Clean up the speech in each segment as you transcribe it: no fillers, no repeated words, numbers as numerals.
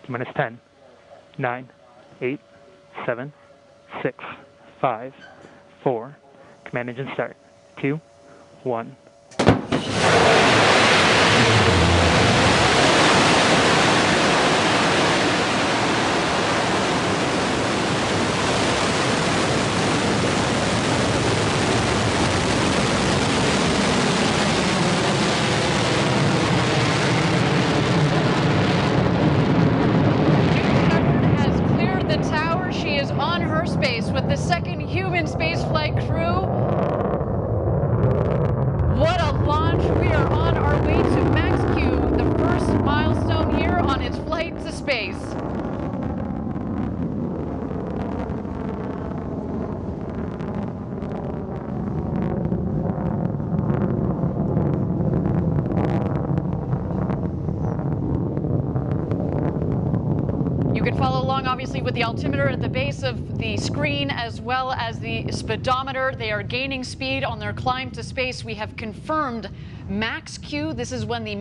T-minus 10, 9, 8, 7, 6, 5, 4. Command engine start. 2, 1. With the second human spaceflight crew. What a launch. We are on our way to Max Q, the first milestone here on its flight to space. Obviously with the altimeter at the base of the screen as well as the speedometer. They are gaining speed on their climb to space. We have confirmed max Q. This is when the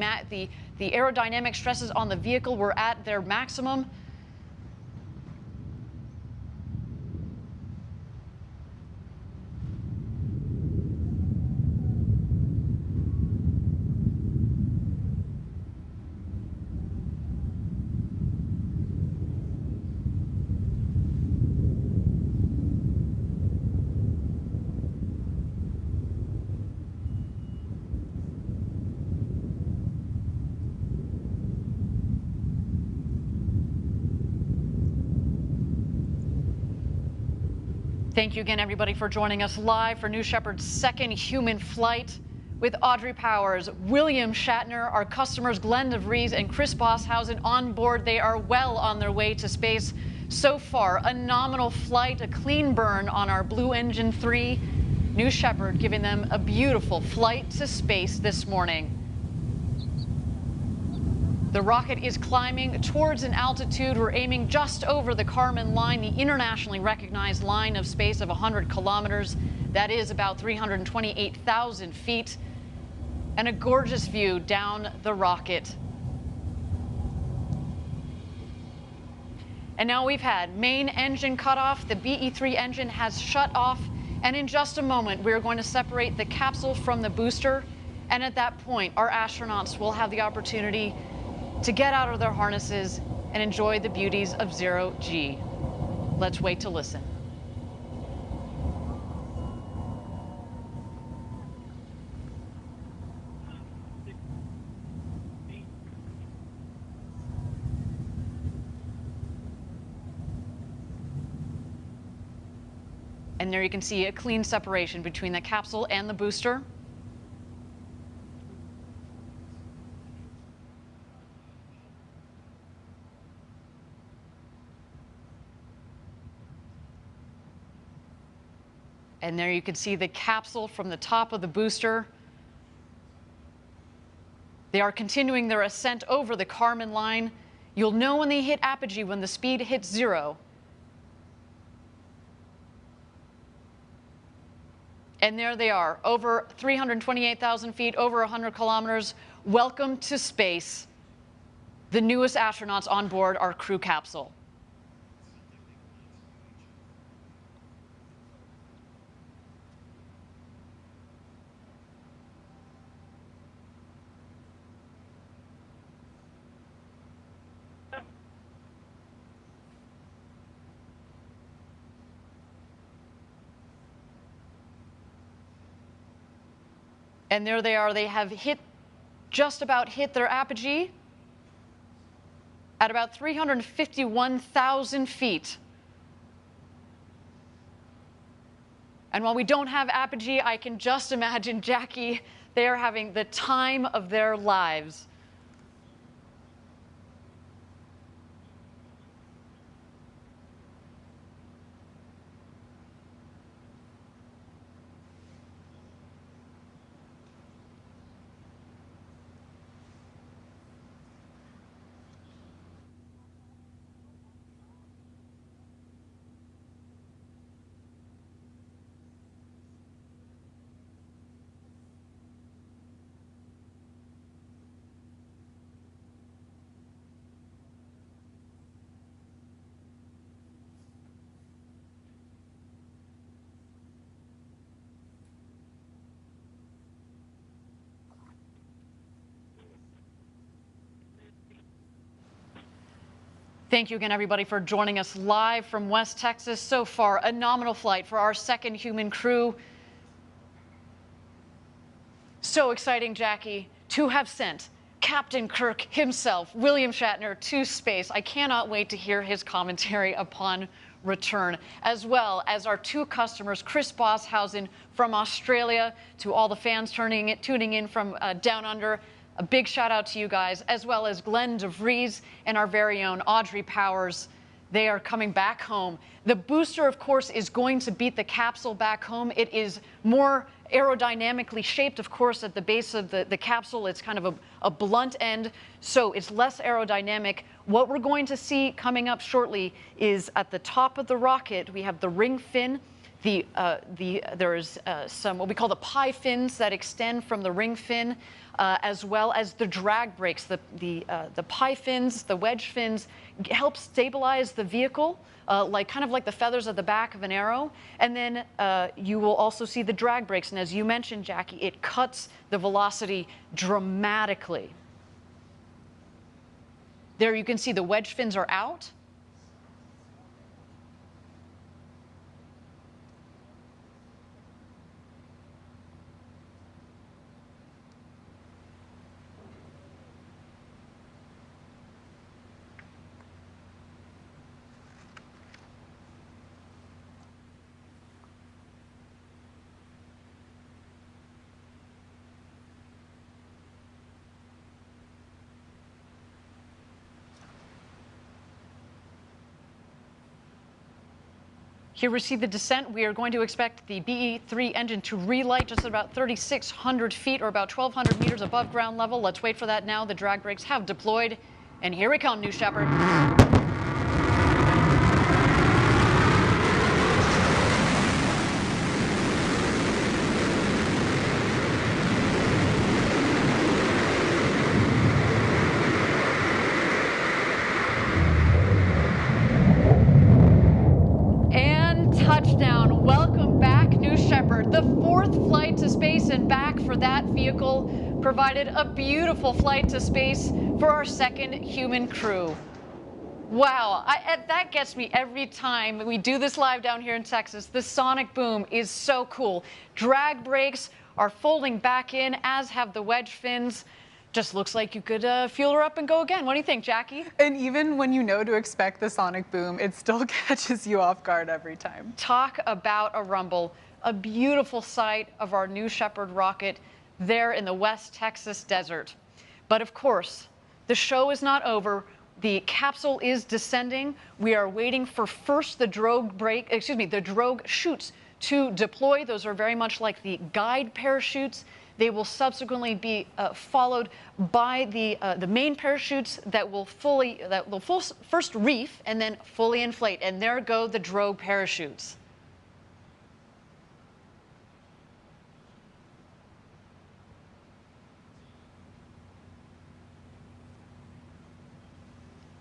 aerodynamic stresses on the vehicle were at their maximum. Thank you again, everybody, for joining us live for New Shepard's second human flight with Audrey Powers, William Shatner, our customers Glenn DeVries and Chris Bosshausen on board. They are well on their way to space. So far, a nominal flight, a clean burn on our Blue Engine 3. New Shepard giving them a beautiful flight to space this morning. The rocket is climbing towards an altitude. We're aiming just over the Kármán line, the internationally recognized line of space of 100 kilometers. That is about 328,000 feet. And a gorgeous view down the rocket. And now we've had main engine cut off. The BE-3 engine has shut off. And in just a moment, we're going to separate the capsule from the booster. And at that point, our astronauts will have the opportunity to get out of their harnesses and enjoy the beauties of zero G. Let's wait to listen. And there you can see a clean separation between the capsule and the booster. And there you can see the capsule from the top of the booster. They are continuing their ascent over the Kármán line. You'll know when they hit apogee, when the speed hits 0. And there they are, over 328,000 feet, over 100 kilometers. Welcome to space. The newest astronauts on board our crew capsule. And there they are. They have just about hit their apogee at about 351,000 feet. And while we don't have apogee, I can just imagine Jackie, they are having the time of their lives. Thank you again, everybody, for joining us live from West Texas. So far, a nominal flight for our second human crew. So exciting, Jackie, to have sent Captain Kirk himself, William Shatner, to space. I cannot wait to hear his commentary upon return, as well as our two customers, Chris Bosshausen from Australia, to all the fans tuning in from down under. A big shout out to you guys, as well as Glenn DeVries and our very own Audrey Powers. They are coming back home. The booster, of course, is going to beat the capsule back home. It is more aerodynamically shaped, of course, at the base of the capsule. It's kind of a blunt end, so it's less aerodynamic. What we're going to see coming up shortly is at the top of the rocket, we have the ring fin. There's some what we call the pie fins that extend from the ring fin, as well as the drag brakes. The pie fins, the wedge fins, help stabilize the vehicle, kind of like the feathers at the back of an arrow. And then you will also see the drag brakes. And as you mentioned, Jackie, it cuts the velocity dramatically. There you can see the wedge fins are out. Here we see the descent. We are going to expect the BE-3 engine to relight just at about 3,600 feet or about 1,200 meters above ground level. Let's wait for that now. The drag brakes have deployed. And here we come, New Shepard. Touchdown. Welcome back, New Shepard. The fourth flight to space and back for that vehicle provided a beautiful flight to space for our second human crew. Wow, that gets me every time we do this live down here in Texas. The sonic boom is so cool. Drag brakes are folding back in, as have the wedge fins. Just looks like you could fuel her up and go again. What do you think, Jackie? And even when you know to expect the sonic boom, it still catches you off guard every time. Talk about a rumble. A beautiful sight of our New Shepard rocket there in the West Texas desert. But of course, the show is not over. The capsule is descending. We are waiting for first the drogue chutes to deploy. Those are very much like the guide parachutes. They will subsequently be followed by the main parachutes that will first reef and then fully inflate. And there go the drogue parachutes.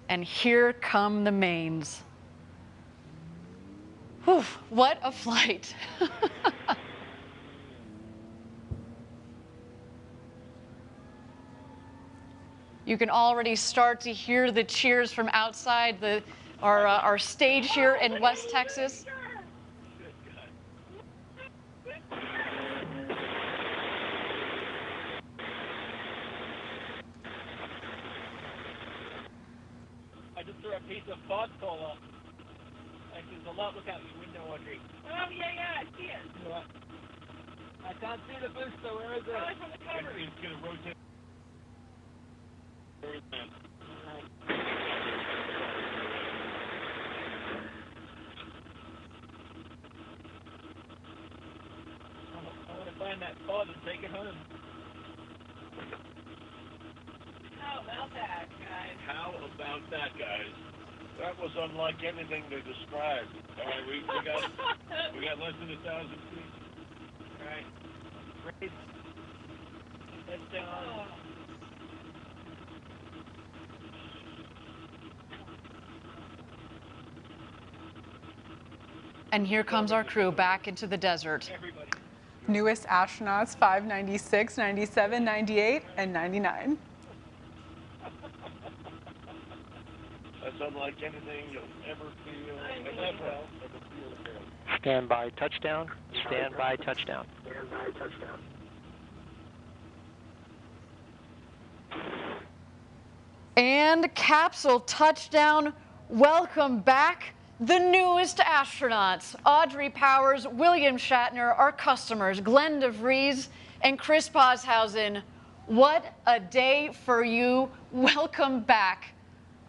And here come the mains. Whew, what a flight. You can already start to hear the cheers from outside our stage here in West Texas. I just threw a piece of foxhole up. Like there's a lot. Look out your window, Audrey. Oh, yeah, I see it. What? I can't see the booster. Where is it? Oh, it's on the cover. It's going to rotate. Where is that? I want to find that pod and take it home. How about that, guys? How about that, guys? That was unlike anything they described. All right, we got less than 1,000 feet. All right, raise. Heads down. And here comes our crew back into the desert. Everybody. Newest astronauts 596, 97, 98, and 99. That's unlike anything you'll ever feel. Stand by touchdown. Stand by touchdown. And capsule touchdown. Welcome back. The newest astronauts, Audrey Powers, William Shatner, our customers, Glenn DeVries, and Chris Boshausen. What a day for you. Welcome back.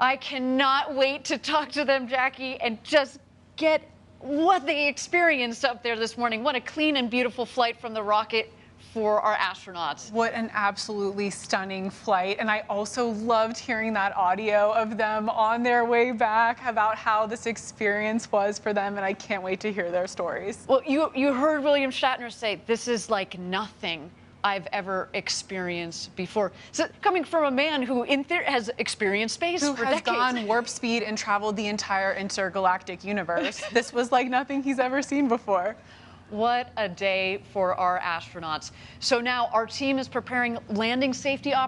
I cannot wait to talk to them, Jackie, and just get what they experienced up there this morning. What a clean and beautiful flight from the rocket for our astronauts. What an absolutely stunning flight. And I also loved hearing that audio of them on their way back about how this experience was for them. And I can't wait to hear their stories. Well, you heard William Shatner say, this is like nothing I've ever experienced before. So coming from a man who in theory has experienced space Who for has decades. gone warp speed and traveled the entire intergalactic universe. This was like nothing he's ever seen before. What a day for our astronauts. So now our team is preparing landing safety operations.